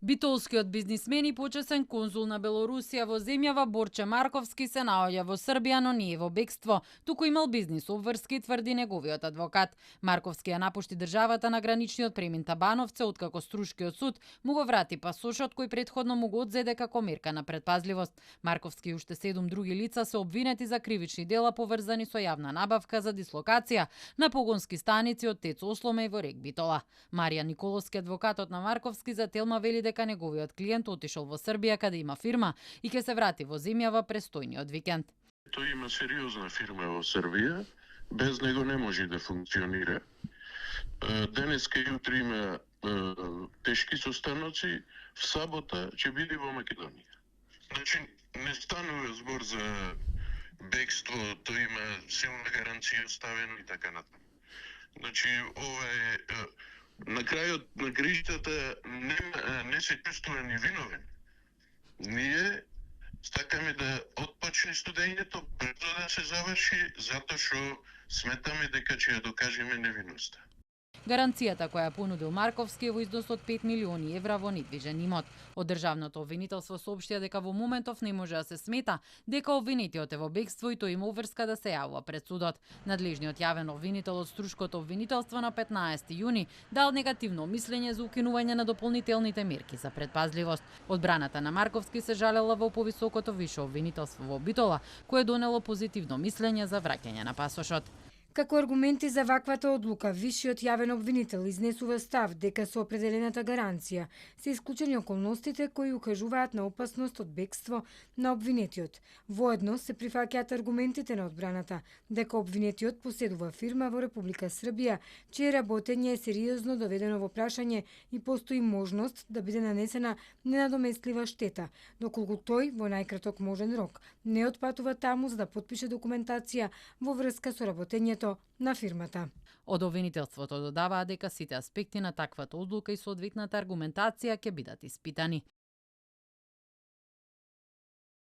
Битолскиот бизнисмен и почесен конзул на Белорусија во земјава Борче Марковски се наоѓа во Србија, но не е во бегство, туку имал бизнис обврски, тврди неговиот адвокат. Марковски ја напушти државата на граничниот премин Табановце, откако Струшкиот суд му го врати пасошот кој претходно му го одзеде како мерка на предпазливост. Марковски и уште 7 други лица се обвинети за кривични дела поврзани со јавна набавка за дислокација на погонски станици од ТЕЦ Осломе и во Рек Битола. Марија Николовски, адвокатот на Марковски, за Телма вели дека неговиот клиент отишол во Србија каде има фирма и ќе се врати во земјава престојниот викенд. Тој има сериозна фирма во Србија, без него не може да функционира. Денеска и утре има тешки состаноци, в сабота ќе биде во Македонија. Значи, не станува збор за бегство, тој има силна гаранција ставена и така натаму. Значи, ова е на крајот на грижата не се чувствува ни виновен. Ние стакаме да отпочне студењето, брзо да се заврши, затоа што сметаме дека ќе ја докажеме невиноста. Гаранцијата која понудил Марковски е во износ од 5 милиони евра во недвижен имот. Од државното обвинителство соопштија дека во моментов не може да се смета дека обвинетиот е во бегство и тој има обврска да се јавува пред судот. Надлежниот јавен обвинител од Струшкото обвинителство на 15 јуни дал негативно мислење за укинување на дополнителните мерки за предпазливост. Одбраната на Марковски се жалела во повисокото висше обвинителство во Битола, кое донело позитивно мислење за враќање на пасошот. Како аргументи за ваквата одлука, висшиот јавен обвинител изнесува став дека со определената гаранција се исклучени околностите кои укажуваат на опасност од бегство на обвинетиот. Воедно се прифаќаат аргументите на одбраната дека обвинетиот поседува фирма во Република Србија, чие работење е сериозно доведено во прашање и постои можност да биде нанесена ненадоместлива штета, доколку тој во најкраток можен рок не отпатува таму за да потпише документација во врска со работењето на фирмата. Од обвинителството додаваа дека сите аспекти на таквата одлука и соодветната аргументација ќе бидат испитани.